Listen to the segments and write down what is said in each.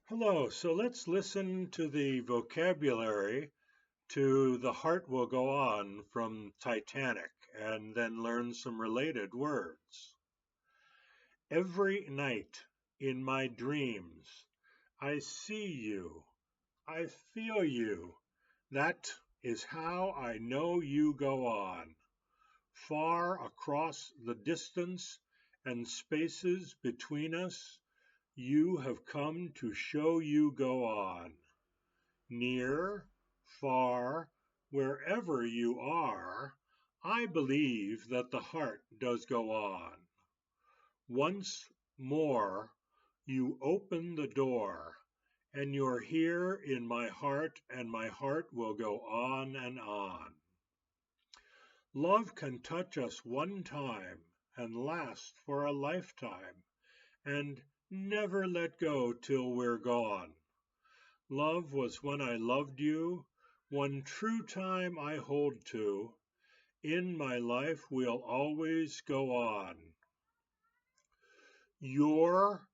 Hello, so let's listen to the vocabulary to The Heart Will Go On from Titanic and then learn some related words. Every night in my dreams, I see you, I feel you. That is how I know you go on. Far across the distance and spaces between us, you have come to show you go on. Near, far, wherever you are, I believe that the heart does go on. Once more, you open the door, and you're here in my heart, and my heart will go on and on. Love can touch us one time and last for a lifetime, and never let go till we're gone. Love was when I loved you, one true time I hold to. In my life we'll always go on. You're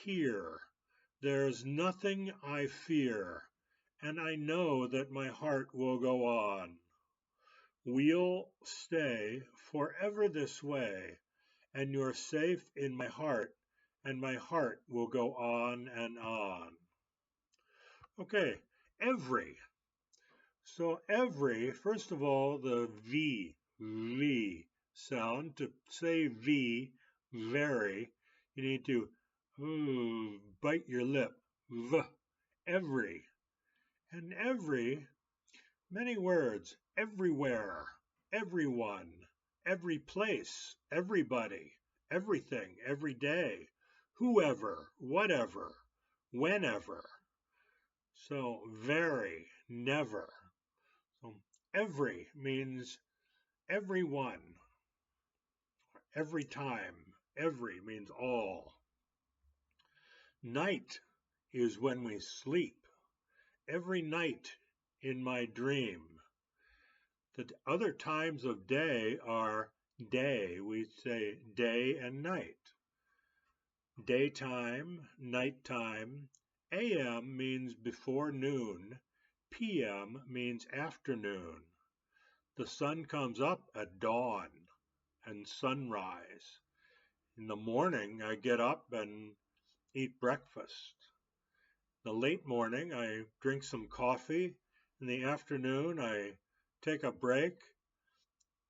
here. There's nothing I fear, and I know that my heart will go on. We'll stay forever this way, and you're safe in my heart, and my heart will go on and on. Okay, every. So every, first of all, the V sound. To say V, very, you need to bite your lip. V, every. And every, many words. Everywhere, everyone, every place, everybody, everything, every day, whoever, whatever, whenever. So very, never. So every means everyone, every time. Every means all. Night is when we sleep. Every night in my dream. The other times of day are day. We say day and night. Daytime, nighttime. AM means before noon. PM means afternoon. The sun comes up at dawn and sunrise. In the morning, I get up and eat breakfast. The late morning, I drink some coffee. In the afternoon, I take a break.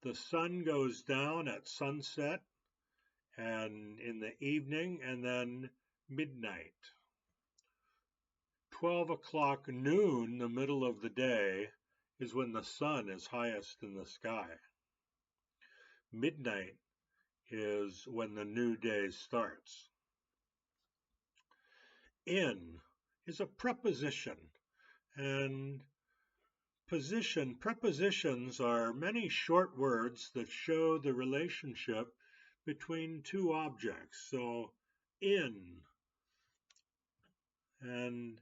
The sun goes down at sunset and in the evening, and then midnight. 12 o'clock noon, the middle of the day, is when the sun is highest in the sky. Midnight is when the new day starts. In is a preposition, and prepositions are many short words that show the relationship between two objects. So in and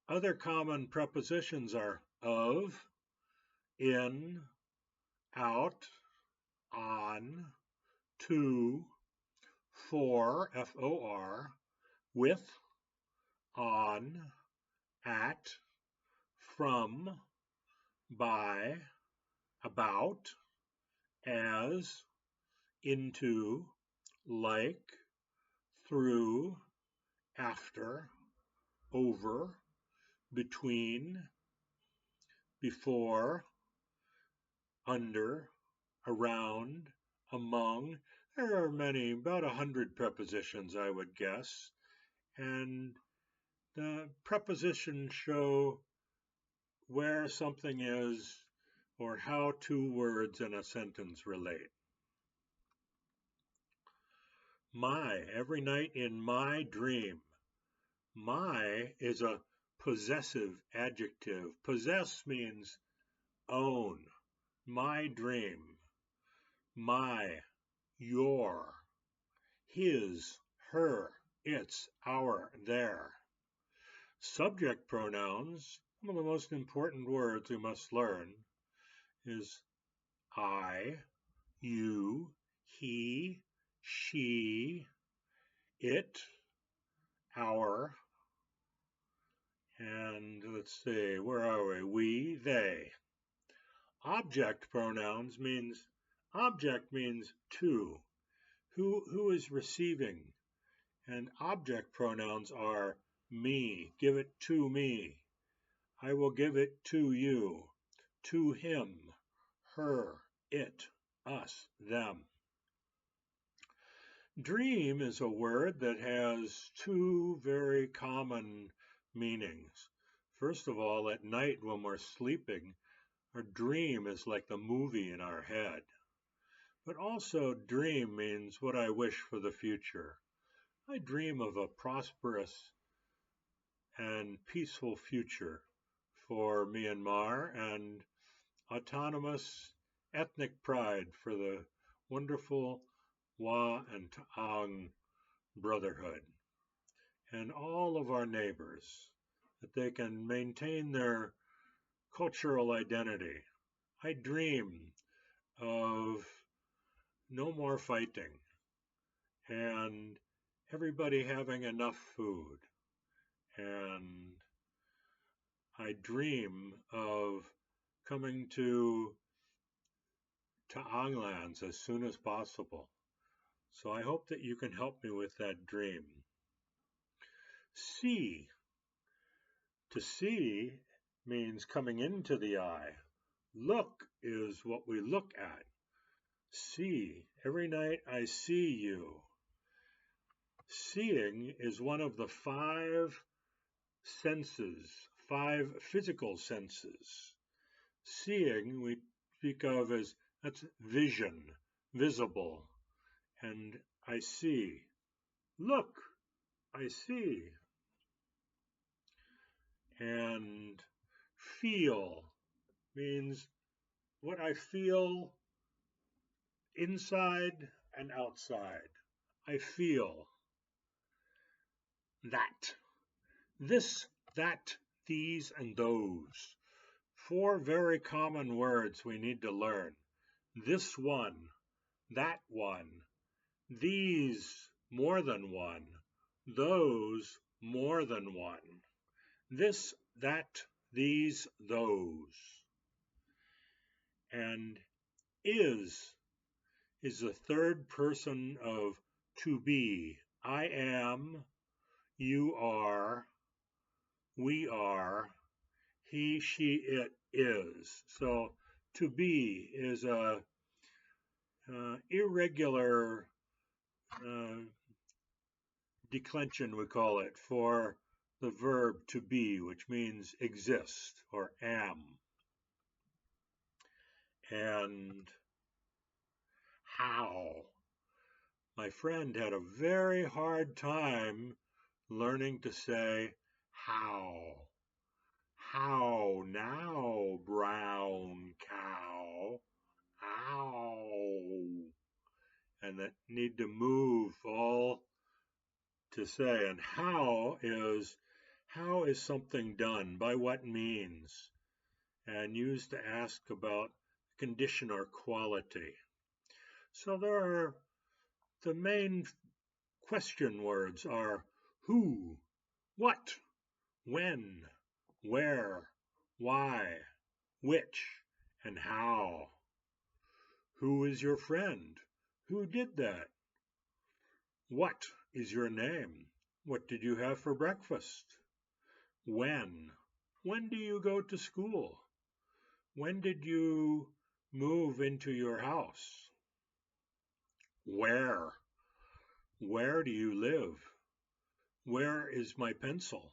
other common prepositions are of, in, out, on, to, for, F-O-R, with, on, at, from, by, about, as, into, like, through, after, over, between, before, under, around, among. There are many, about 100 prepositions, I would guess. And the prepositions show where something is or how two words in a sentence relate. My, every night in my dream. My is a possessive adjective. Possess means own. My dream. My, your, his, her, its, our, their. Subject pronouns, one of the most important words we must learn, is I, you, he, she, it, our, and let's see, where are we? We, they. Object means to. Who is receiving? And object pronouns are me. Give it to me. I will give it to you. To him, her, it, us, them. Dream is a word that has two very common meanings. First of all, at night when we're sleeping, our dream is like the movie in our head. But also, dream means what I wish for the future. I dream of a prosperous and peaceful future for Myanmar and autonomous ethnic pride for the wonderful Wa and Ta'ang brotherhood and all of our neighbors, that they can maintain their cultural identity. I dream of no more fighting and everybody having enough food. And I dream of coming to Anglands as soon as possible. So I hope that you can help me with that dream. See. To see means coming into the eye. Look is what we look at. See. Every night I see you. Seeing is one of the five senses, five physical senses. Seeing we speak of as that's vision, visible, and I see. Look, I see. And feel means what I feel inside and outside. I feel that. This, that, these, and those. Four very common words we need to learn. This one, that one, these, more than one, those, more than one. This, that, these, those. And is the third person of to be. I am, you are, we are, he, she, it is. So to be is a irregular declension, we call it, for the verb to be, which means exist or am. And how. My friend had a very hard time learning to say how. How now, brown cow? How? And that need to move all to say. And how is something done? By what means? And used to ask about condition or quality. So there are the main question words are who, what, when, where, why, which, and how. Who is your friend? Who did that? What is your name? What did you have for breakfast? When? When do you go to school? When did you move into your house? Where? Where do you live? Where is my pencil?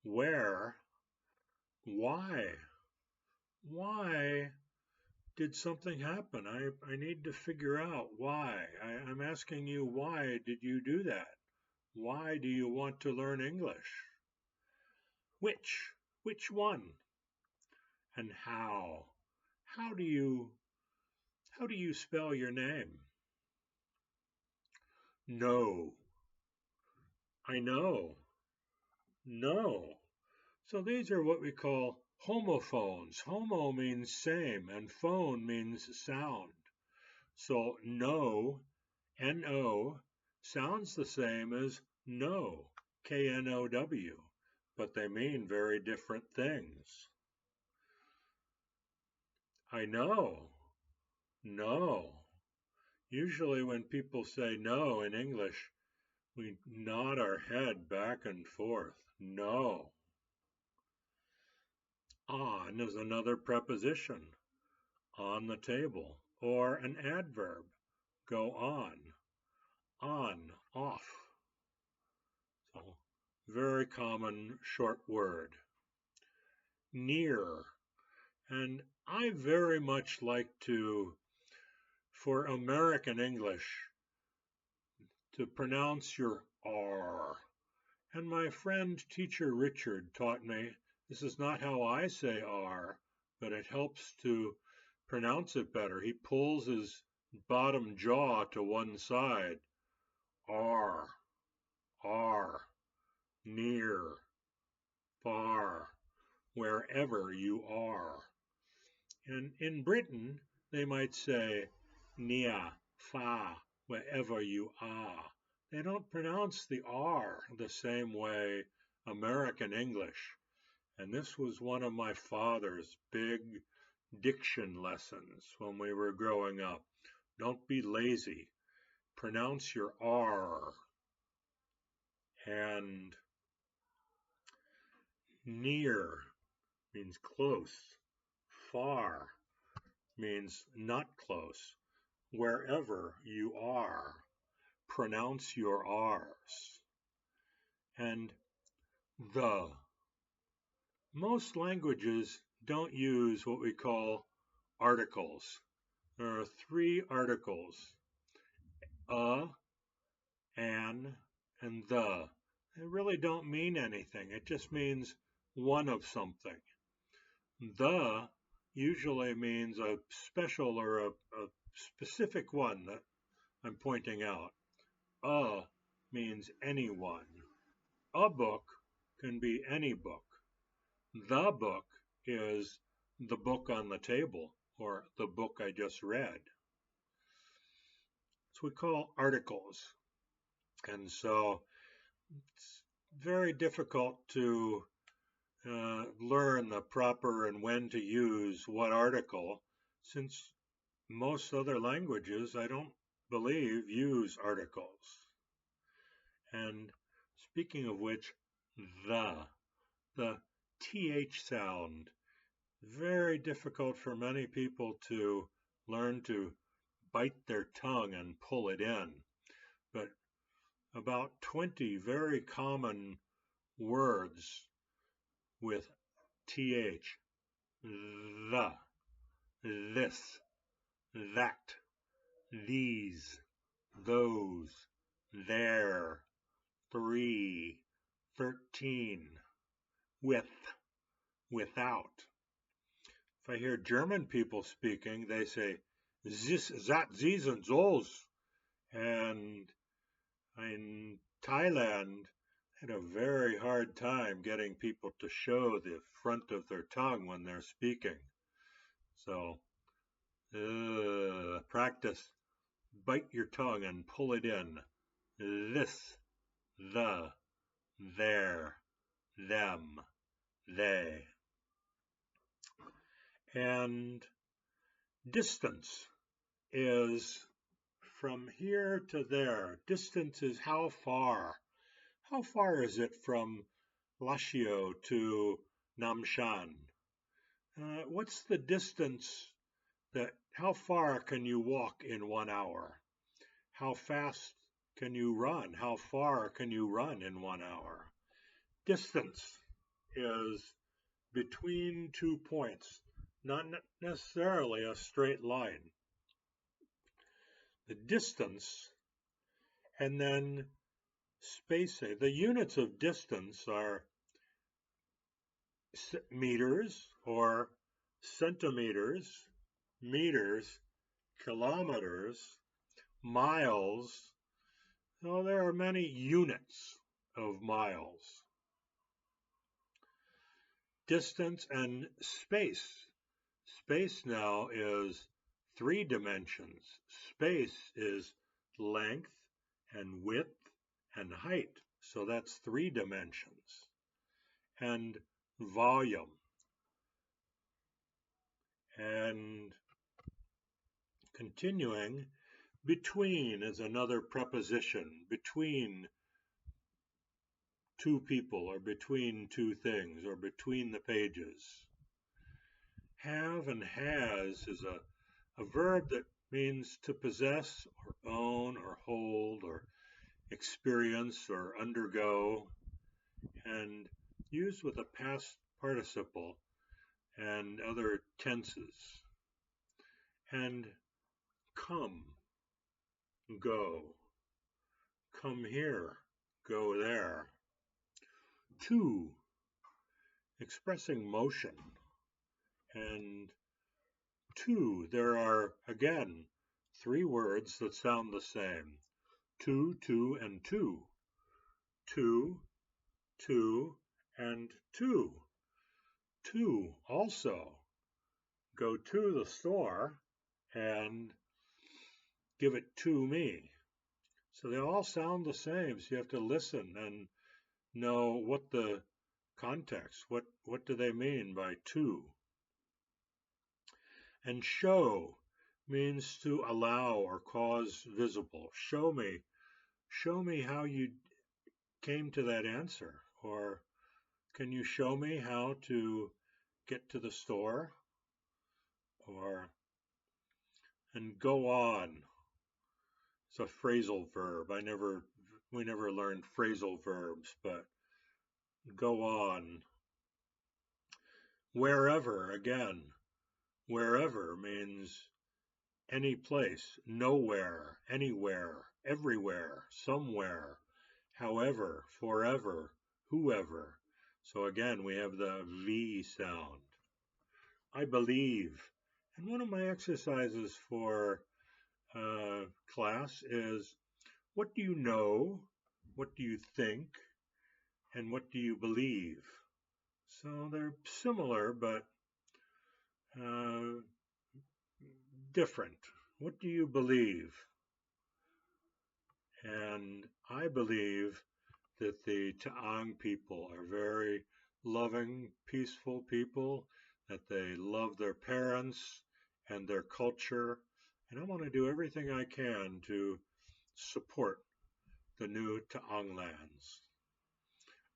Where? Why? Why did something happen? I need to figure out why. I'm asking you, why did you do that? Why do you want to learn English? Which? Which one? And how? How do you spell your name? No. I know. No. So these are what we call homophones. Homo means same, and phone means sound. So no, N-O, sounds the same as know, K-N-O-W, but they mean very different things. I know, no. Usually when people say no in English, we nod our head back and forth. No. On is another preposition, on the table, or an adverb, go on, off. So, very common short word. Near. And I very much like for American English, to pronounce your R. And my friend teacher Richard taught me this is not how I say R, but it helps to pronounce it better. He pulls his bottom jaw to one side. R, R, near, far, wherever you are. And in Britain, they might say near, far, wherever you are. They don't pronounce the R the same way American English. And this was one of my father's big diction lessons when we were growing up. Don't be lazy. Pronounce your R. And near means close. Far means not close. Wherever you are, pronounce your R's. And the. Most languages don't use what we call articles. There are 3 articles, an, and the. They really don't mean anything. It just means one of something. The usually means a special or a specific one that I'm pointing out. Means anyone. A book can be any book. The book is the book on the table or the book I just read. So we call articles. And so it's very difficult to learn the proper and when to use what article, since most other languages, I don't believe, use articles. And speaking of which, the TH sound, very difficult for many people to learn to bite their tongue and pull it in. But about 20 very common words with TH, the, this, that, these, those, there, 3, 13, with, without. If I hear German people speaking, they say this, that, these, and those. And in Thailand, I had a very hard time getting people to show the front of their tongue when they're speaking. So practice. Bite your tongue and pull it in. This, the, there, them, they. And distance is from here to there. Distance is how far. How far is it from Lashio to Namshan? What's the distance how far can you walk in 1 hour? How fast can you run? How far can you run in 1 hour? Distance is between 2 points, not necessarily a straight line. The distance, and then spacing. The units of distance are meters or centimeters, meters, kilometers, miles. So there are many units of miles. Distance and space. Space now is 3 dimensions. Space is length and width and height. So that's 3 dimensions. And volume. And continuing, between is another preposition, between two people or between two things or between the pages. Have and has is a verb that means to possess or own or hold or experience or undergo, and used with a past participle and other tenses. And come, go, come here, go there. To, expressing motion. And to, there are, again, 3 words that sound the same. To, and to. To, and to. To, also, go to the store and give it to me. So they all sound the same, so you have to listen and know what the context, what do they mean by to. And show means to allow or cause visible. Show me how you came to that answer, or can you show me how to get to the store? Or, and go on. It's a phrasal verb. We never learned phrasal verbs, but go on. Wherever, again, wherever means any place, nowhere, anywhere, everywhere, somewhere, however, forever, whoever. So again, we have the V sound. I believe. And one of my exercises for class is, what do you know, what do you think, and what do you believe? So they're similar, but different. What do you believe? And I believe that the Ta'ang people are very loving, peaceful people, that they love their parents and their culture. And I want to do everything I can to support the new Ta'ang lands.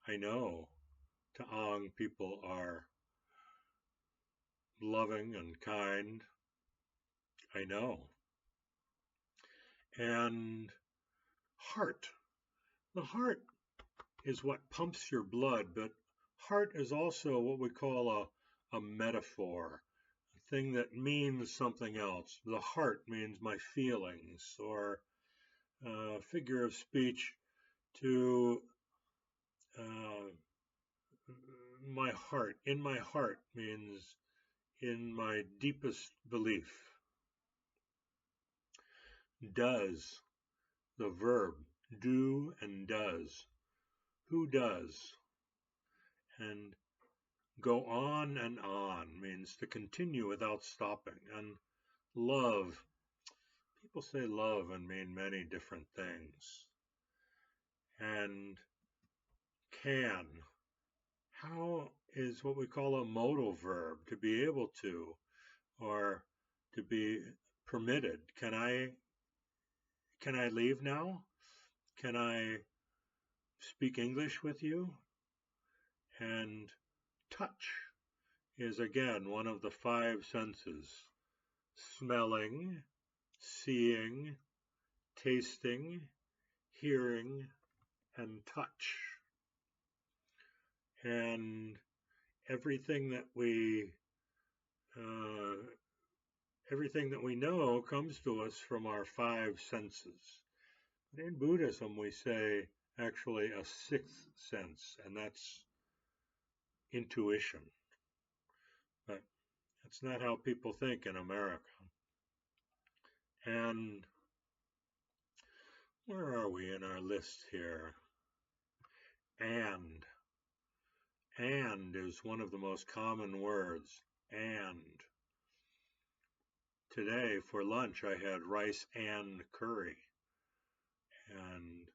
I know Ta'ang people are loving and kind. I know. And heart. The heart is what pumps your blood, but heart is also what we call a metaphor, a thing that means something else. The heart means my feelings, or figure of speech to my heart. In my heart means in my deepest belief. Does, the verb, do and does. Who does? And go on and on means to continue without stopping. And love, people say love and mean many different things. And can, how is what we call a modal verb, to be able to, or to be permitted. Can I leave now? Can I speak English with you? And touch is again one of the 5 senses. Smelling, seeing, tasting, hearing, and touch. And everything that we know comes to us from our 5 senses. But in Buddhism, we say actually a 6th sense, and that's intuition. But that's not how people think in America. And where are we in our list here? And is one of the most common words. And today for lunch I had rice and curry. And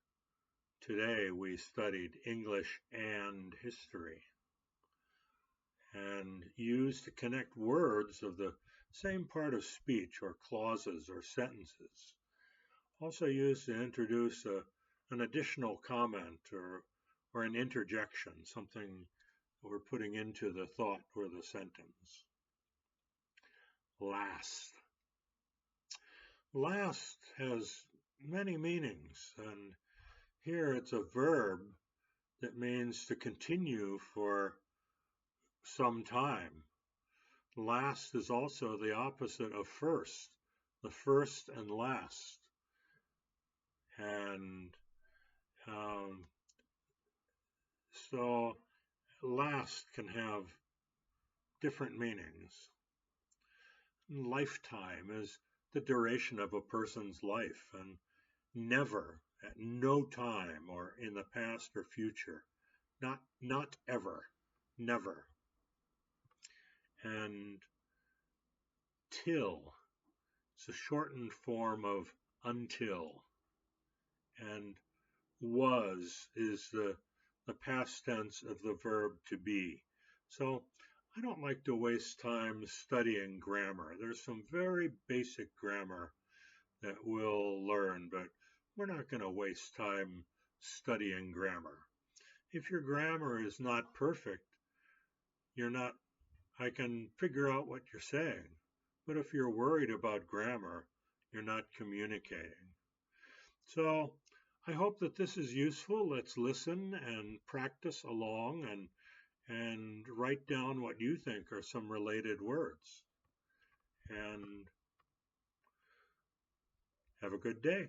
Today we studied English and history and used to connect words of the same part of speech or clauses or sentences. Also used to introduce an additional comment or an interjection, something we're putting into the thought or the sentence. Last. Last has many meanings, and here it's a verb that means to continue for some time. Last is also the opposite of first, the first and last. And so last can have different meanings. Lifetime is the duration of a person's life, and never, at no time or in the past or future, not ever, never. And till, it's a shortened form of until. And was is the past tense of the verb to be. So I don't like to waste time studying grammar. There's some very basic grammar that we'll learn, but we're not going to waste time studying grammar. If your grammar is not perfect, I can figure out what you're saying. But if you're worried about grammar, you're not communicating. So I hope that this is useful. Let's listen and practice along and write down what you think are some related words. And have a good day.